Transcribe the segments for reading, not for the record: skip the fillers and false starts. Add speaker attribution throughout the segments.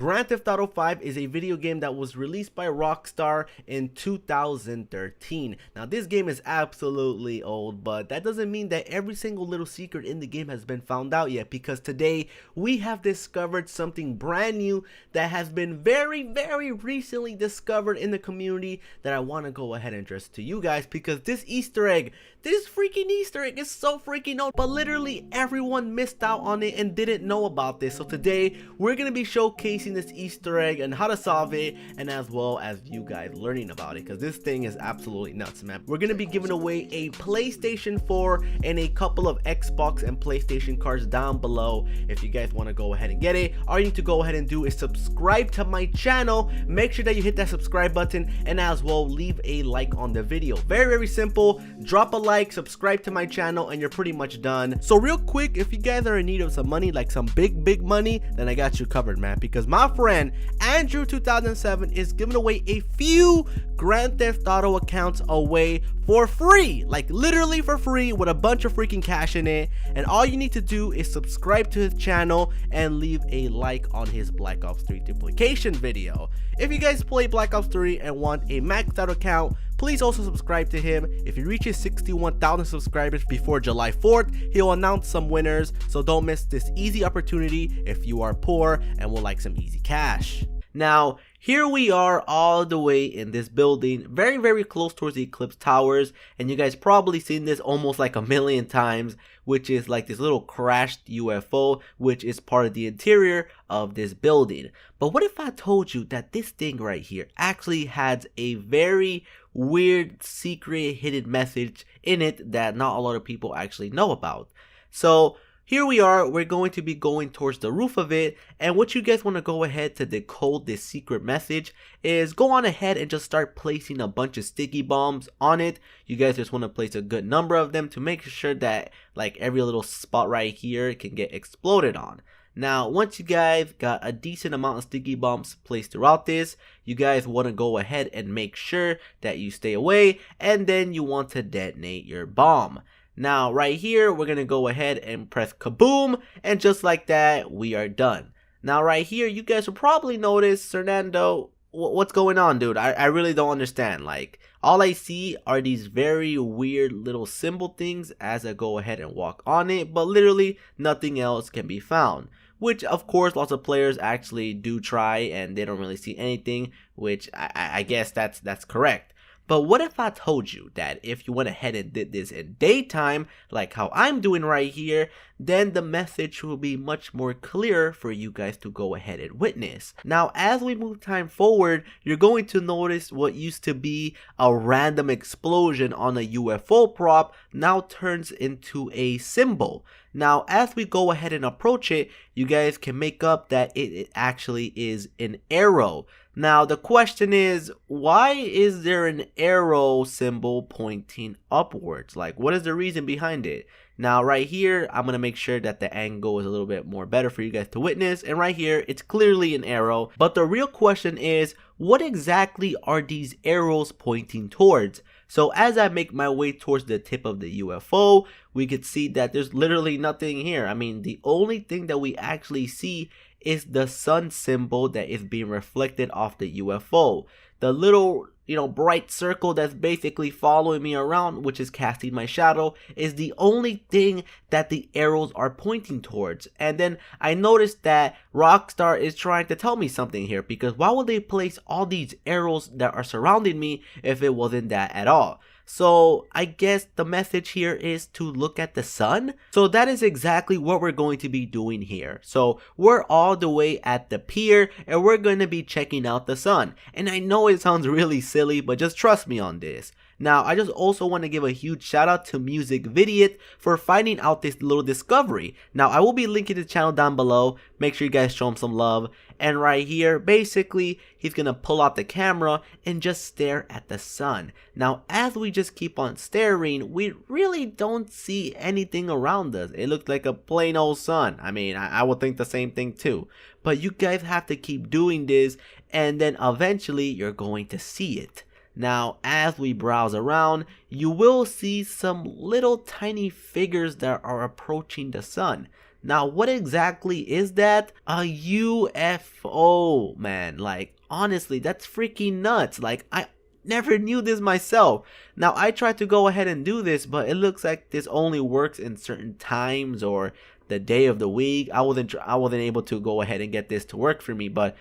Speaker 1: Grand Theft Auto 5 is a video game that was released by Rockstar in 2013. Now this game is absolutely old, but that doesn't mean that every single little secret in the game has been found out yet, because today we have discovered something brand new that has been very recently discovered in the community that I want to go ahead and address to you guys, because this freaking Easter egg is so freaking old, but literally everyone missed out on it and didn't know about this. So today we're going to be showcasing this Easter egg and how to solve it, and as well as you guys learning about it, because this thing is absolutely nuts, man. We're going to be giving away a PlayStation 4 and a couple of Xbox and PlayStation cards down below. If you guys want to go ahead and get it, all you need to go ahead and do is subscribe to my channel. Make sure that you hit that subscribe button, and as well leave a like on the video. Very simple. Drop a like, subscribe to my channel, and you're pretty much done. So real quick, if you guys are in need of some money, like some big money, then I got you covered, man, because my friend Andrew 2007 is giving away a few Grand Theft Auto accounts away for free, like literally for free, with a bunch of freaking cash in it. And all you need to do is subscribe to his channel and leave a like on his Black Ops 3 duplication video. If you guys play Black Ops 3 and want a maxed out account, please also subscribe to him. If he reaches 61,000 subscribers before July 4th, he'll announce some winners, so don't miss this easy opportunity if you are poor and would like some easy cash. Now, here we are all the way in this building, very close towards the Eclipse Towers, and you guys probably seen this almost like a million times, which is like this little crashed UFO, which is part of the interior of this building. But what if I told you that this thing right here actually has a very weird secret hidden message in it that not a lot of people actually know about? So here we are, we're going to be going towards the roof of it, and what you guys want to go ahead to decode this secret message is go on ahead and just start placing a bunch of sticky bombs on it. You guys just want to place a good number of them to make sure that like every little spot right here can get exploded on. Now, once you guys got a decent amount of sticky bombs placed throughout this, you guys want to go ahead and make sure that you stay away, and then you want to detonate your bomb. Now, right here, we're going to go ahead and press kaboom, and just like that, we are done. Now, right here, you guys will probably notice, Fernando, what's going on, dude? I really don't understand. Like, all I see are these very weird little symbol things as I go ahead and walk on it, but literally nothing else can be found. Which, of course, lots of players actually do try, and they don't really see anything, which I guess that's correct. But what if I told you that if you went ahead and did this in daytime, like how I'm doing right here, then the message will be much more clear for you guys to go ahead and witness. Now, as we move time forward, you're going to notice what used to be a random explosion on a UFO prop now turns into a symbol. Now, as we go ahead and approach it, you guys can make up that it actually is an arrow. Now, the question is, why is there an arrow symbol pointing upwards? Like, what is the reason behind it? Now, right here, I'm going to make sure that the angle is a little bit more better for you guys to witness. And right here, it's clearly an arrow. But the real question is, what exactly are these arrows pointing towards? So as I make my way towards the tip of the UFO, we could see that there's literally nothing here. I mean, the only thing that we actually see is the sun symbol that is being reflected off the UFO. The little, bright circle that's basically following me around, which is casting my shadow, is the only thing that the arrows are pointing towards. And then I noticed that Rockstar is trying to tell me something here, because why would they place all these arrows that are surrounding me if it wasn't that at all? So I guess the message here is to look at the sun. So that is exactly what we're going to be doing here. So we're all the way at the pier, and we're going to be checking out the sun. And I know it sounds really silly, but just trust me on this. Now, I just also want to give a huge shout out to Music Vidiot for finding out this little discovery. Now, I will be linking the channel down below. Make sure you guys show him some love. And right here, basically, he's going to pull out the camera and just stare at the sun. Now, as we just keep on staring, we really don't see anything around us. It looks like a plain old sun. I mean, I would think the same thing too. But you guys have to keep doing this, and then eventually you're going to see it. Now, as we browse around, you will see some little tiny figures that are approaching the sun. Now, what exactly is that? A UFO, man. Like, honestly, that's freaking nuts. Like, I never knew this myself. Now, I tried to go ahead and do this, but it looks like this only works in certain times or the day of the week. I wasn't able to go ahead and get this to work for me, but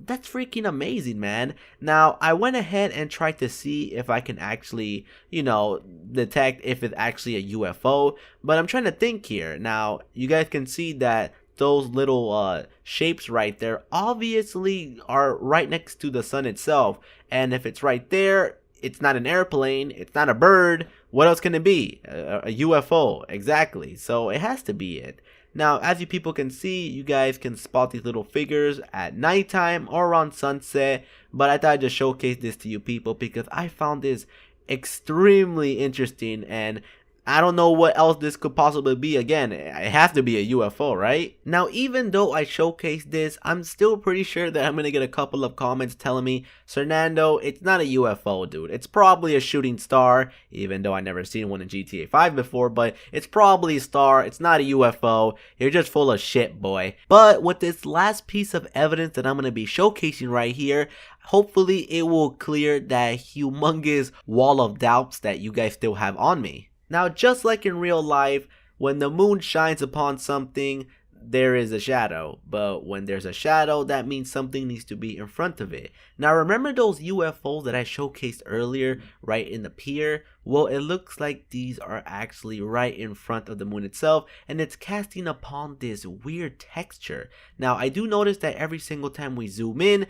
Speaker 1: that's freaking amazing, man. Now, I went ahead and tried to see if I can actually, detect if it's actually a UFO, but I'm trying to think here. Now, you guys can see that those little shapes right there obviously are right next to the sun itself, and if it's right there, it's not an airplane, it's not a bird. What else can it be? A UFO, exactly. So it has to be it. Now, as you people can see, you guys can spot these little figures at nighttime or around sunset, but I thought I'd just showcase this to you people because I found this extremely interesting, and I don't know what else this could possibly be. Again, it has to be a UFO, right? Now, even though I showcased this, I'm still pretty sure that I'm gonna get a couple of comments telling me, Fernando, it's not a UFO, dude. It's probably a shooting star, even though I never seen one in GTA 5 before, but it's probably a star. It's not a UFO. You're just full of shit, boy. But with this last piece of evidence that I'm gonna be showcasing right here, hopefully it will clear that humongous wall of doubts that you guys still have on me. Now, just like in real life, when the moon shines upon something, there is a shadow. But when there's a shadow, that means something needs to be in front of it. Now, remember those UFOs that I showcased earlier, right in the pier? Well, it looks like these are actually right in front of the moon itself, and it's casting upon this weird texture. Now, I do notice that every single time we zoom in,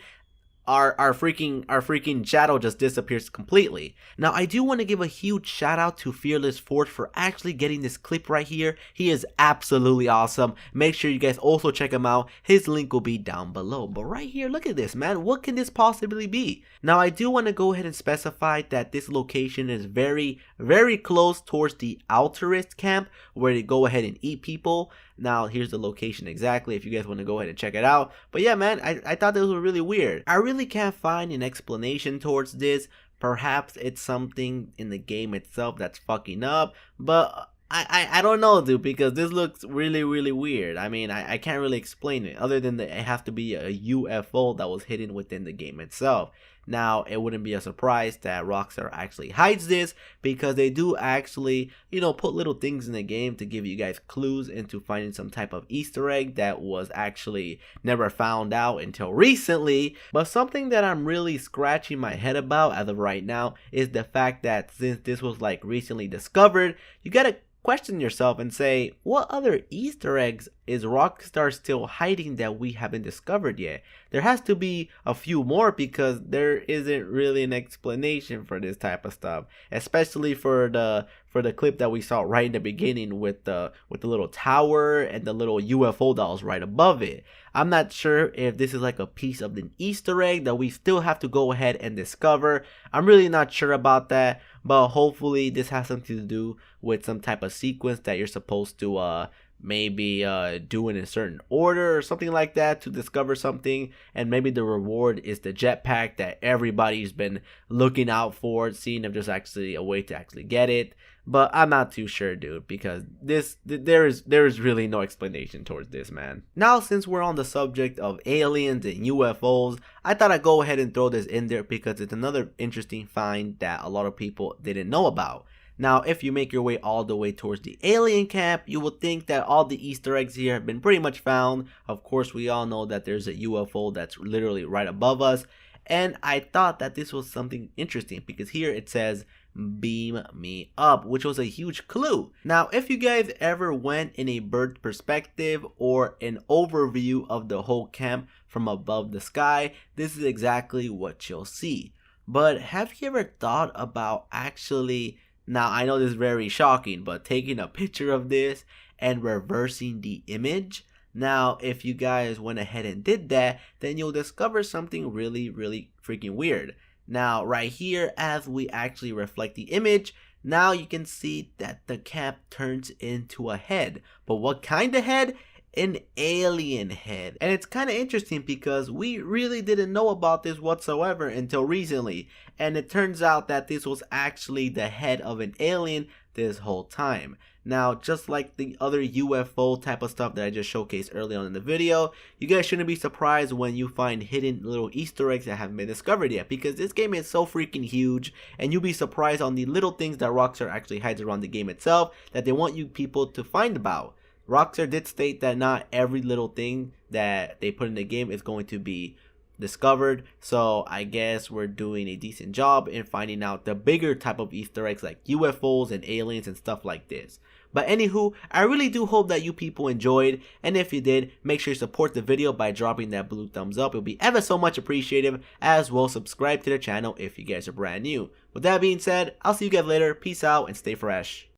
Speaker 1: our freaking shadow just disappears completely. Now, I do want to give a huge shout out to Fearless Forge for actually getting this clip right here. He is absolutely awesome. Make sure you guys also check him out. His link will be down below. But right here, look at this, man. What can this possibly be? Now, I do want to go ahead and specify that this location is very, very close towards the Outerist camp where they go ahead and eat people. Now, here's the location exactly if you guys want to go ahead and check it out. But yeah, man, I thought this was really weird. I really can't find an explanation towards this. Perhaps it's something in the game itself that's fucking up. But I don't know, dude, because this looks really, really weird. I mean, I can't really explain it other than that it has to be a UFO that was hidden within the game itself. Now, it wouldn't be a surprise that Rockstar actually hides this because they do actually, put little things in the game to give you guys clues into finding some type of Easter egg that was actually never found out until recently. But something that I'm really scratching my head about as of right now is the fact that since this was like recently discovered, you gotta question yourself and say, what other Easter eggs is Rockstar still hiding that we haven't discovered yet? There has to be a few more because there isn't really an explanation for this type of stuff, especially for the clip that we saw right in the beginning with the little tower and the little UFO that was right above it. I'm not sure if this is like a piece of an Easter egg that we still have to go ahead and discover. I'm really not sure about that, but hopefully this has something to do with some type of sequence that you're supposed to maybe do in a certain order or something like that to discover something, and maybe the reward is the jetpack that everybody's been looking out for, seeing if there's actually a way to actually get it. But I'm not too sure, dude, because there is really no explanation towards this, man. Now, since we're on the subject of aliens and UFOs, I thought I'd go ahead and throw this in there because it's another interesting find that a lot of people didn't know about. Now, if you make your way all the way towards the alien camp, you will think that all the Easter eggs here have been pretty much found. Of course, we all know that there's a UFO that's literally right above us. And I thought that this was something interesting because here it says, beam me up, which was a huge clue. Now, if you guys ever went in a bird perspective or an overview of the whole camp from above the sky, this is exactly what you'll see. But have you ever thought about actually, now I know this is very shocking, but taking a picture of this and reversing the image? Now, if you guys went ahead and did that, then you'll discover something really, really freaking weird. Now, right here, as we actually reflect the image, now you can see that the camp turns into a head. But what kind of head? An alien head. And it's kind of interesting because we really didn't know about this whatsoever until recently. And it turns out that this was actually the head of an alien this whole time. Now, just like the other UFO type of stuff that I just showcased early on in the video, you guys shouldn't be surprised when you find hidden little Easter eggs that haven't been discovered yet, because this game is so freaking huge, and you'll be surprised on the little things that Rockstar actually hides around the game itself that they want you people to find about. Rockstar did state that not every little thing that they put in the game is going to be discovered, so I guess we're doing a decent job in finding out the bigger type of Easter eggs like UFOs and aliens and stuff like this. But anywho, I really do hope that you people enjoyed, and if you did, make sure you support the video by dropping that blue thumbs up. It'll be ever so much appreciated, as well subscribe to the channel if you guys are brand new. With that being said, I'll see you guys later. Peace out and stay fresh.